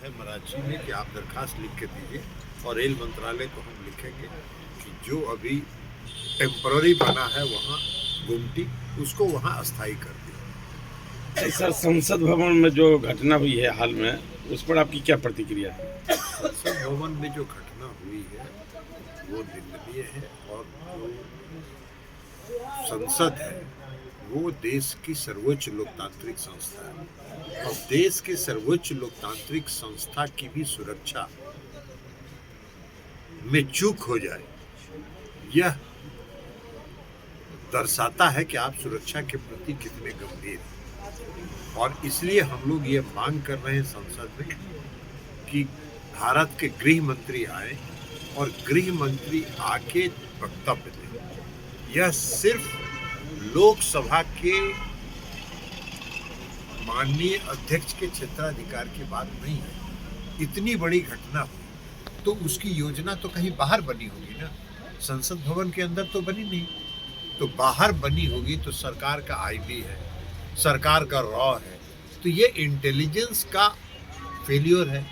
है मराठी में कि आप दरखास्त लिख के दीजिए और रेल मंत्रालय को हम लिखेंगे कि जो अभी टेम्पररी बना है वहाँ गुमटी, उसको वहाँ अस्थायी कर दिया। सर, संसद भवन में जो घटना हुई है हाल में, उस पर आपकी क्या प्रतिक्रिया है? संसद भवन में जो घटना हुई है वो निंदनीय है, और जो संसद है वो देश की सर्वोच्च लोकतांत्रिक संस्था है, और देश के सर्वोच्च लोकतांत्रिक संस्था की भी सुरक्षा में चूक हो जाए, यह दर्शाता है कि आप सुरक्षा के प्रति कितने गंभीर हैं। और इसलिए हम लोग ये मांग कर रहे हैं संसद में कि भारत के गृह मंत्री आए और गृह मंत्री आके वक्तव्य दें। यह सिर्फ लोकसभा के माननीय अध्यक्ष के क्षेत्राधिकार की बात नहीं है। इतनी बड़ी घटना हुई तो उसकी योजना तो कहीं बाहर बनी होगी ना, संसद भवन के अंदर तो बनी नहीं। तो बाहर बनी होगी तो सरकार का आईबी है, सरकार का रॉ है, तो ये इंटेलिजेंस का फेलियर है।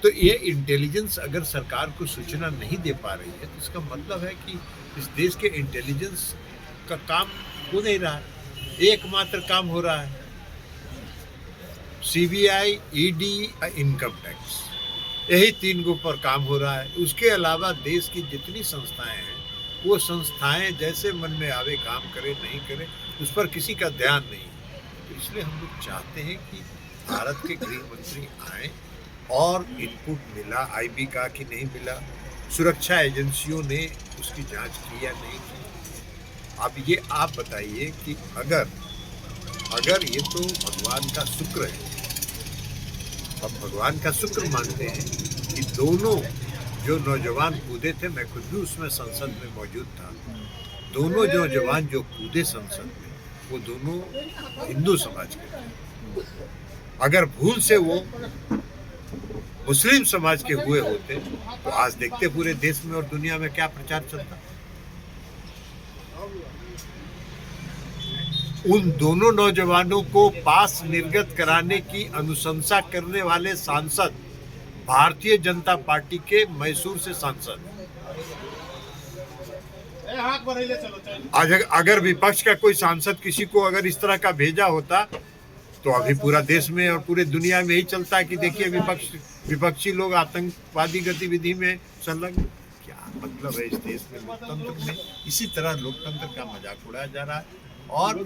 तो ये इंटेलिजेंस अगर सरकार को सूचना नहीं दे पा रही है तो इसका मतलब है कि इस देश के इंटेलिजेंस का काम हो नहीं रहा है। एकमात्र काम हो रहा है सीबीआई, ईडी, इनकम टैक्स, यही 3 गो पर काम हो रहा है। उसके अलावा देश की जितनी संस्थाएं हैं वो संस्थाएं जैसे मन में आवे काम करे, नहीं करे, उस पर किसी का ध्यान नहीं। तो इसलिए हम लोग चाहते हैं कि भारत के गृह मंत्री आए और इनपुट मिला, आईबी का कि नहीं मिला, सुरक्षा एजेंसियों ने उसकी जांच की या नहीं की। अब ये आप बताइए कि अगर ये तो भगवान का शुक्र है, हम भगवान का शुक्र मानते हैं कि दोनों जो नौजवान कूदे थे, मैं खुद भी उसमें संसद में मौजूद था, दोनों नौजवान जो कूदे संसद में वो दोनों हिंदू समाज के थे। अगर भूल से वो मुस्लिम समाज के हुए होते तो आज देखते पूरे देश में और दुनिया में क्या प्रचार चलता। उन दोनों नौजवानों को पास निर्गत कराने की अनुशंसा करने वाले सांसद भारतीय जनता पार्टी के मैसूर से सांसद। आज अगर विपक्ष का कोई सांसद किसी को अगर इस तरह का भेजा होता तो अभी पूरा देश में और पूरे दुनिया में यही चलता है कि देखिए विपक्षी लोग आतंकवादी गतिविधि में संलग्न। क्या मतलब है इस देश में लोकतंत्र में? इसी तरह लोकतंत्र का मजाक उड़ाया जा रहा है। और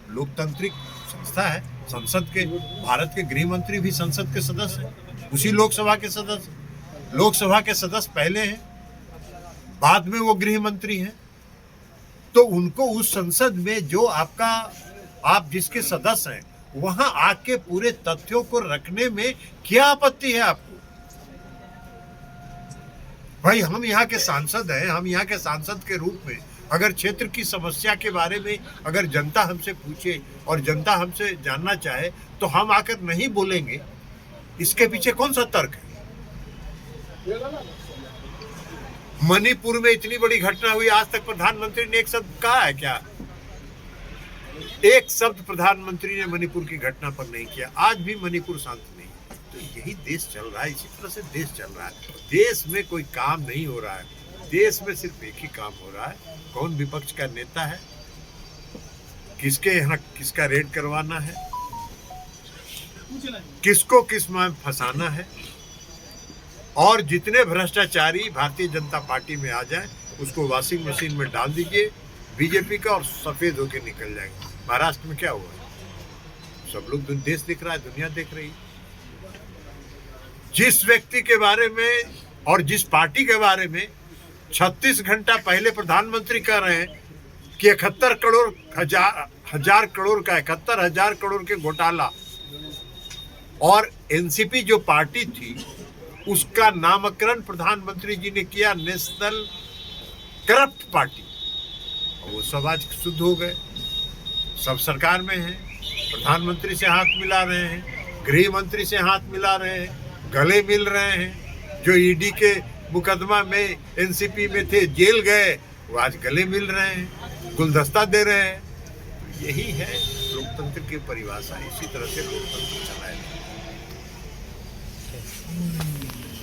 लोकतांत्रिक संस्था है संसद के, भारत के गृह मंत्री भी संसद के सदस्य हैं, उसी लोकसभा के सदस्य। लोकसभा के सदस्य पहले हैं, बाद में वो गृह मंत्री हैं। तो उनको उस संसद में जो आप जिसके सदस्य हैं वहां आके पूरे तथ्यों को रखने में क्या आपत्ति है आपको? भाई हम यहाँ के सांसद हैं, हम यहाँ के सांसद के रूप में अगर क्षेत्र की समस्या के बारे में अगर जनता हमसे पूछे और जनता हमसे जानना चाहे तो हम आकर नहीं बोलेंगे, इसके पीछे कौन सा तर्क है? मणिपुर में इतनी बड़ी घटना हुई, आज तक प्रधानमंत्री ने एक शब्द कहा है क्या? एक शब्द प्रधानमंत्री ने मणिपुर की घटना पर नहीं किया। आज भी मणिपुर शांत नहीं। तो यही देश चल रहा है, इसी तरह से देश चल रहा है। देश में कोई काम नहीं हो रहा है, देश में सिर्फ एक ही काम हो रहा है, कौन विपक्ष का नेता है, किसके यहाँ किसका रेड करवाना है, किसको किस में फंसाना है। और जितने भ्रष्टाचारी भारतीय जनता पार्टी में आ जाए उसको वॉशिंग मशीन में डाल दीजिए बीजेपी का और सफेद होके निकल जाएंगे। महाराष्ट्र में क्या हुआ? सब लोग देश देख रहा है, दुनिया देख रही। जिस व्यक्ति के बारे में और जिस पार्टी के बारे में 36 घंटा पहले प्रधानमंत्री कह रहे हैं कि 71 हजार करोड़ के घोटाला, और एनसीपी जो पार्टी थी उसका नामकरण प्रधानमंत्री जी ने किया नेशनल करप्ट पार्टी। वो सब आज शुद्ध हो गए, सब सरकार में हैं, प्रधानमंत्री से हाथ मिला रहे हैं, गृह मंत्री से हाथ मिला रहे हैं, गले मिल रहे हैं। जो ईडी के मुकदमा में एनसीपी में थे, जेल गए, वो आज गले मिल रहे हैं, गुलदस्ता दे रहे हैं। तो यही है लोकतंत्र की परिभाषा, इसी तरह से लोकतंत्र चलाया। थे।